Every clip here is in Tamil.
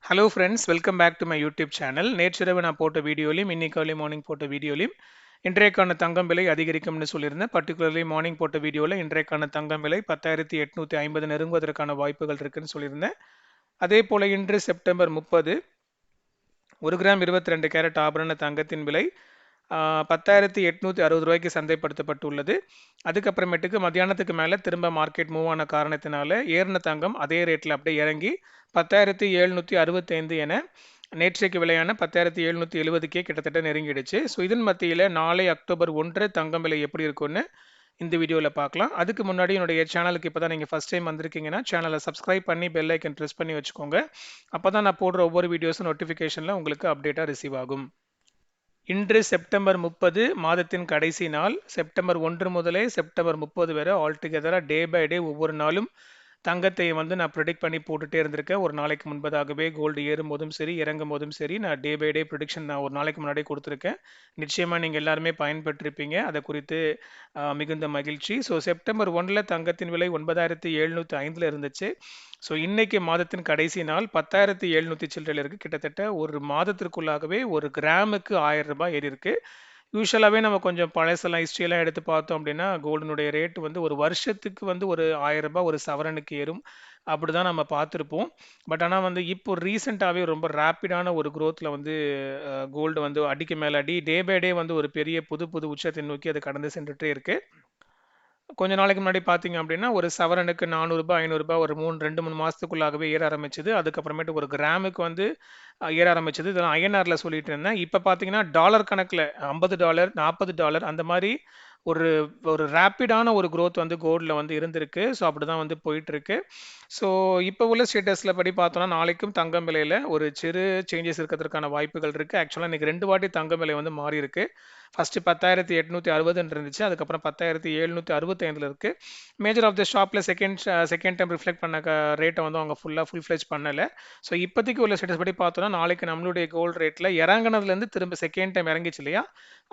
Hello friends, welcome back to my YouTube channel. நேற்றிரவு நான் போட்ட வீடியோலையும் இன்னைக்கு early மார்னிங் போட்ட வீடியோலையும் இன்றைக்கான தங்கம் விலை அதிகரிக்கும்னு சொல்லியிருந்தேன். பர்டிகுலர்லி மார்னிங் போட்ட வீடியோவில் இன்றைக்கான தங்கம் விலை 10,850 நெருங்குவதற்கான வாய்ப்புகள் இருக்குன்னு சொல்லியிருந்தேன். அதே போல இன்று செப்டம்பர் 30 1 கிராம் 22 கேரட் ஆபரண தங்கத்தின் விலை 10,860 ரூபாய்க்கு சந்தைப்படுத்தப்பட்டுள்ளது. அதுக்கப்புறமேட்டுக்கு மத்தியானத்துக்கு மேலே திரும்ப மார்க்கெட் மூவ் ஆன காரணத்தினால ஏறின தங்கம் அதே ரேட்டில் அப்படியே இறங்கி 10,765 என நேற்றைக்கு விலையான 10,770க்கே கிட்டத்தட்ட நெருங்கிடுச்சு. ஸோ இதன் மத்தியில் நாளை அக்டோபர் 1 தங்கம் விலை எப்படி இருக்குன்னு இந்த வீடியோவில் பார்க்கலாம். அதுக்கு முன்னாடி என்னுடைய சேனலுக்கு இப்போ தான் நீங்கள் ஃபஸ்ட் டைம் வந்திருக்கீங்கன்னா சேனலை சப்ஸ்கிரைப் பண்ணி பெல் ஐக்கன் ப்ரெஸ் பண்ணி வச்சுக்கோங்க. அப்போ தான் நான் போடுற ஒவ்வொரு வீடியோஸும் நோட்டிஃபிகேஷனில் உங்களுக்கு அப்டேட்டாக ரிசீவ் ஆகும். இன்று செப்டம்பர் 30 மாதத்தின் கடைசி நாள். செப்டம்பர் 1 முதலே செப்டம்பர் 30 வரை ஆல்டுகெதராக டே பை டே ஒவ்வொரு நாளும் தங்கத்தை வந்து நான் ப்ரிடிக்ட் பண்ணி போட்டுகிட்டே இருந்திருக்கேன். ஒரு நாளைக்கு முன்பதாகவே கோல்டு ஏறும் போதும் சரி இறங்கும் போதும் சரி நான் டே பை டே ப்ரிடிக்ஷன் நான் ஒரு நாளைக்கு முன்னாடியே கொடுத்துருக்கேன். நிச்சயமாக நீங்கள் எல்லாருமே பயன்பெற்றிருப்பீங்க. அதை குறித்து மிகுந்த மகிழ்ச்சி. ஸோ செப்டம்பர் 1 தங்கத்தின் விலை 9,705 இருந்துச்சு. ஸோ இன்னைக்கு மாதத்தின் கடைசி நாள் 10,700 சில்லறையில் இருக்குது. கிட்டத்தட்ட ஒரு மாதத்திற்குள்ளாகவே ஒரு கிராமுக்கு 1000 ரூபாய் ஏறி இருக்கு. யூஸ்வலாகவே நம்ம கொஞ்சம் பழசெல்லாம் ஹிஸ்ட்ரியெல்லாம் எடுத்து பார்த்தோம் அப்படின்னா கோல்டினுடைய ரேட் வந்து ஒரு வருஷத்துக்கு வந்து ஒரு 1000 ரூபாய் ஒரு சவரனுக்கு ஏறும். அப்படிதான் நம்ம பார்த்துருப்போம். பட் ஆனால் வந்து இப்போ ரீசெண்டாகவே ரொம்ப ரேப்பிடான ஒரு க்ரோத்தில் வந்து கோல்டு வந்து அடிக்கு மேலே அடி டே பை டே வந்து ஒரு பெரிய புது புது உச்சத்தை நோக்கி அது கடந்து சென்றுட்டே இருக்கு. கொஞ்ச நாளைக்கு முன்னாடி பார்த்தீங்க அப்படின்னா ஒரு சவரனுக்கு 400 ரூபாய் 500 ரூபாய் ஒரு 2-3 மாசத்துக்குள்ளாகவே ஏற ஆரம்பிச்சது. அதுக்கப்புறமேட்டு ஒரு கிராமுக்கு வந்து ஏற ஆரம்பிச்சது. இதெல்லாம் ஐஎன்ஆர்ல சொல்லிட்டு இருந்தேன். இப்போ பார்த்தீங்கன்னா டாலர் கணக்கில் $50 $40 அந்த மாதிரி ஒரு ஒரு ரேப்பிடான ஒரு growth வந்து கோல்டில் வந்து இருந்திருக்கு. ஸோ அப்படிதான் வந்து போயிட்டு இருக்கு. ஸோ இப்போ உள்ள ஸ்டேட்டஸில் படி பார்த்தோம்னா நாளைக்கும் தங்கம் விலையில் ஒரு சிறு சேஞ்சஸ் இருக்கிறதுக்கான வாய்ப்புகள் இருக்குது. ஆக்சுவலாக இன்னைக்கு 2 வாட்டி தங்கம் விலை வந்து மாறி இருக்கு. ஃபர்ஸ்ட் 10,860 இருந்துச்சு. அதுக்கப்புறம் 10,765 இருக்கு. மேஜர் ஆஃப் த ஷாப்ல செகண்ட் டைம் ரிஃப்ளெக்ட் பண்ண ரேட்டை வந்து அவங்க ஃபுல் ஃபிளெஜ் பண்ணல. ஸோ இப்போதைக்கு உள்ள ஸ்டேட்டஸ் படி பார்த்தோம்னா நாளைக்கு நம்மளுடைய கோல்டு ரேட்ல இறங்குனதுலேருந்து திரும்ப செகண்ட் டைம் இறங்கிச்சு இல்லையா,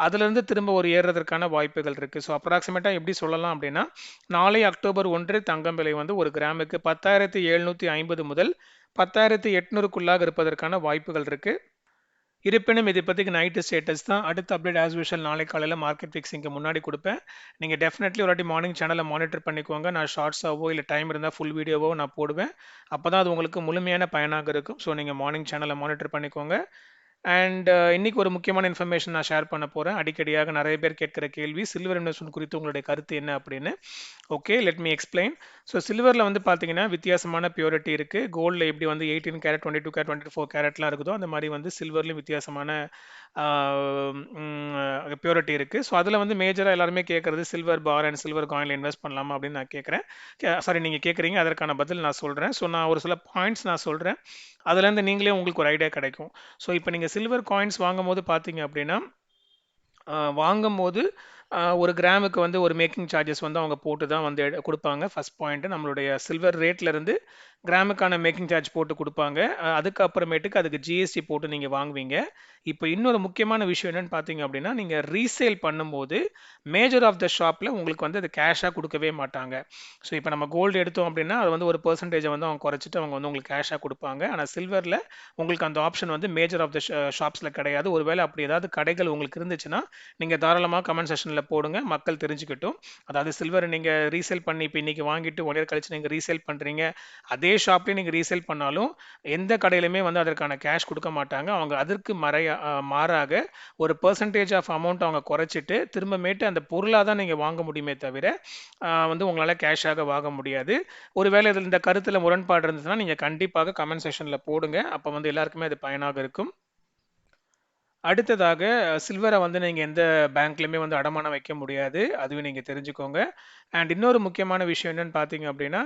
அதுலேருந்து திரும்ப ஒரு ஏறுறதுக்கான வாய்ப்புகள் இருக்கு. ஸோ அப்ராக்சிமேட்டா எப்படி சொல்லலாம் அப்படின்னா நாளை அக்டோபர் 1 தங்கம் விலை வந்து ஒரு கிராமுக்கு 10,750 முதல் 10,800க்குள்ளாக இருப்பதற்கான வாய்ப்புகள் இருக்கு. இருப்பினும் இது இப்போதைக்கு நைட்டு ஸ்டேட்டஸ் தான். அடுத்த அப்டேட் ஆஸ் யூஷுவல் நாளை காலையில் மார்க்கெட் ஃபிக்ஸிங்க்கு முன்னாடி கொடுப்பேன். நீங்கள் டெஃபினெட்லி ஒரு வாட்டி மார்னிங் சேனலை மானிட்டர் பண்ணிக்கோங்க. நான் ஷார்ட்ஸாவோ இல்லை டைம் இருந்தால் ஃபுல் வீடியோவோ நான் போடுவேன். அப்போ தான் அது உங்களுக்கு முழுமையான பயனாக இருக்கும். ஸோ நீங்கள் மார்னிங் சேனலை மானிட்டர் பண்ணிக்கோங்க. அண்ட் இன்னைக்கு ஒரு முக்கியமான இன்ஃபர்மேஷன் நான் ஷேர் பண்ண போகிறேன். அடிக்கடியாக நிறைய பேர் கேட்குற கேள்வி சில்வர் இன்வெஸ்ட்மெண்ட் குறித்து உங்களுடைய கருத்து என்ன அப்படின்னு. Okay, let me explain. So சில்வரில் வந்து பார்த்தீங்கன்னா வித்தியாசமான பியூரிட்டி இருக்குது. கோல்டில் எப்படி வந்து 18 கேரட் 22 கேரட் 24 கேரட்லாம் இருக்குதோ அந்த மாதிரி வந்து சில்வர்லையும் வித்தியாசமான பியூரிட்டி இருக்குது. ஸோ அதில் வந்து மேஜராக எல்லாருமே கேட்குறது சில்வர் பார் அண்ட் சில்வர் காயினில் இன்வெஸ்ட் பண்ணலாமா அப்படின்னு நான் கேட்குறேன். சாரி, நீங்கள் கேட்குறீங்க, அதற்கான பதில் நான் சொல்கிறேன். ஸோ நான் ஒரு சில பாயிண்ட்ஸ் நான் சொல்கிறேன். அதுலேருந்து நீங்களே உங்களுக்கு ஒரு ஐடியா கிடைக்கும். ஸோ இப்போ நீங்கள் சில்வர் காயின்ஸ் வாங்கும் போது பார்த்தீங்க அப்படின்னா வாங்கும்போது ஒரு கிராமுக்கு வந்து ஒரு மேக்கிங் சார்ஜஸ் வந்து அவங்க போட்டு தான் வந்து கொடுப்பாங்க. ஃபர்ஸ்ட் பாயிண்ட் நம்மளுடைய சில்வர் ரேட்ல இருந்து கிராமுக்கான மேக்கிங் சார்ஜ் போட்டு கொடுப்பாங்க. அதுக்கப்புறமேட்டுக்கு அதுக்கு ஜிஎஸ்டி போட்டு நீங்கள் வாங்குவீங்க. இப்போ இன்னொரு முக்கியமான விஷயம் என்னன்னு பார்த்தீங்க அப்படின்னா நீங்கள் ரீசேல் பண்ணும்போது மேஜர் ஆஃப் த ஷாப்பில் உங்களுக்கு வந்து அது கேஷாக கொடுக்கவே மாட்டாங்க. ஸோ இப்போ நம்ம கோல்டு எடுத்தோம் அப்படின்னா அது வந்து ஒரு பெர்சன்டேஜை வந்து அவங்க குறைச்சிட்டு அவங்க வந்து உங்களுக்கு கேஷாக கொடுப்பாங்க. ஆனால் சில்வரில் உங்களுக்கு அந்த ஆப்ஷன் வந்து மேஜர் ஆஃப் த ஷாப்ஸில் கிடையாது. ஒருவேளை அப்படி ஏதாவது கடைகள் உங்களுக்கு இருந்துச்சுன்னா நீங்கள் தாராளமாக கமெண்ட் செஷனில் போடுங்க, மக்கள் தெரிஞ்சுக்கிட்டும். அதாவது சில்வர் நீங்கள் ரீசேல் பண்ணி இப்போ இன்னைக்கு வாங்கிட்டு 1 இயர் கழிச்சு நீங்கள் ரீசேல் பண்ணுறீங்க, அதே ஷாப்லேயே நீங்கள் ரீசேல் பண்ணாலும் எந்த கடையிலுமே வந்து அதற்கான கேஷ் கொடுக்க மாட்டாங்க. அவங்க அதற்கு மாறாக ஒரு பெர்சன்டேஜ் ஆஃப் அமௌண்ட் அவங்க குறைச்சிட்டு திரும்பமேட்டு அந்த பொருளாக தான் நீங்கள் வாங்க முடியுமே தவிர வந்து உங்களால் கேஷாக வாங்க முடியாது. ஒருவேளை இதில் இந்த கருத்தில் முரண்பாடு இருந்ததுன்னா நீங்கள் கண்டிப்பாக கமெண்ட் செஷனில் போடுங்க. அப்போ வந்து எல்லாருக்குமே அது பயனாக இருக்கும். அடுத்ததாக சில்வரை வந்து நீங்கள் எந்த பேங்க்லையுமே வந்து அடமானம் வைக்க முடியாது. அதுவும் நீங்கள் தெரிஞ்சுக்கோங்க. அண்ட் இன்னொரு முக்கியமான விஷயம் என்னன்னு பார்த்தீங்க அப்படின்னா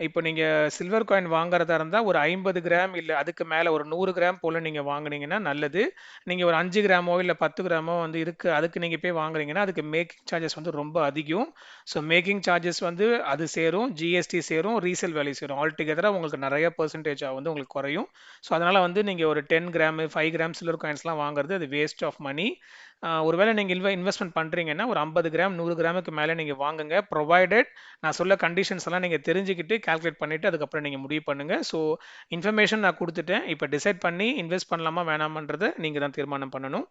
இப்போ நீங்கள் சில்வர் காயின் வாங்குறதா இருந்தால் ஒரு 50 கிராம் இல்லை அதுக்கு மேலே ஒரு 100 கிராம் போல் நீங்கள் வாங்குனீங்கன்னா நல்லது. நீங்கள் ஒரு 5 கிராமோ இல்லை 10 கிராமோ வந்து இருக்குது அதுக்கு நீங்கள் போய் வாங்குறீங்கன்னா அதுக்கு மேக்கிங் சார்ஜஸ் வந்து ரொம்ப அதிகம். ஸோ மேக்கிங் சார்ஜஸ் வந்து அது சேரும், ஜிஎஸ்டி சேரும், ரீசேல் வேல்யூ சேரும். ஆல்டுகெதராக உங்களுக்கு நிறைய பெர்சன்டேஜாக வந்து உங்களுக்கு குறையும். ஸோ அதனால் வந்து நீங்கள் ஒரு 10 கிராம் 5 கிராம் சில்வர் காயின்ஸ்லாம் வாங்குறது அது வேஸ்ட் ஆஃப் மணி. ஒருவேளை நீங்கள் இன்வெஸ்ட்மெண்ட் பண்ணுறீங்கன்னா ஒரு 50 கிராம் 100 கிராமுக்கு மேலே நீங்கள் வாங்குங்க. ப்ரொவைடட் நான் சொல்ல கண்டிஷன்ஸ் எல்லாம் நீங்கள் தெரிஞ்சுக்கிட்டு கால்குலேட் பண்ணிவிட்டு அதுக்கப்புறம் நீங்கள் முடிவு பண்ணுங்கள். ஸோ இன்ஃபர்மேஷன் நான் கொடுத்துட்டேன். இப்போ டிசைட் பண்ணி இன்வெஸ்ட் பண்ணலாமா வேணாமான்றதை நீங்கள் தான் தீர்மானம் பண்ணணும்.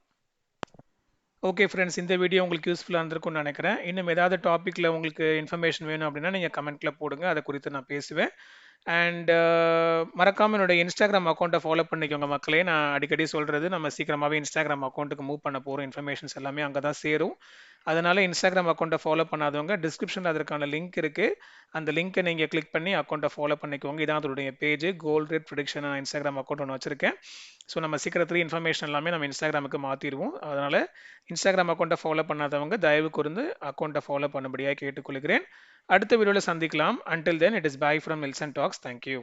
ஓகே ஃப்ரெண்ட்ஸ், இந்த வீடியோ உங்களுக்கு யூஸ்ஃபுல்லாக இருந்திருக்கும்னு நினைக்கிறேன். இன்னும் ஏதாவது டாப்பிக்கில் உங்களுக்கு இன்ஃபர்மேஷன் வேணும் அப்படின்னா நீங்கள் கமெண்ட்டில் போடுங்க, அதை குறித்து நான் பேசுவேன். அண்ட் மறக்காமல் என்னோட இன்ஸ்டாகிராம் அக்கௌண்ட்டை ஃபாலோ பண்ணிக்கோங்க மக்களே. நான் அடிக்கடி சொல்கிறது, நம்ம சீக்கிரமாகவே இன்ஸ்டாகிராம் அக்கௌண்ட்டுக்கு மூவ் பண்ண போகிறோம். இன்ஃபர்மேஷன்ஸ் எல்லாமே அங்கே தான் சேரும். அதனால் இன்ஸ்டாகிராம் அக்கௌண்ட்டை ஃபாலோ பண்ணாதவங்க டிஸ்கிரிப்ஷனில் அதற்கான லிங்க் இருக்குது. அந்த லிங்க்கை நீங்கள் கிளிக் பண்ணி அக்கௌண்ட்டை ஃபாலோ பண்ணிக்கோங்க. இதான் அதோடைய page. Gold rate prediction Instagram account ஒன்று வச்சுருக்கேன். ஸோ நம்ம சீக்கிரத்துலேயே இன்ஃபர்மேஷன் எல்லாமே நம்ம இன்ஸ்டாகிராமுக்கு மாற்றிடுவோம். அதனால் இன்ஸ்டாகிராம் அக்கௌண்ட்டை ஃபாலோ பண்ணாதவங்க தயவு கூர்ந்து அக்கௌண்ட்டை ஃபாலோ பண்ணும்படியாக கேட்டுக்கொள்கிறேன். அடுத்த வீடியோவில் சந்திக்கலாம். Until then it is bye from Wilson talks. Thank you.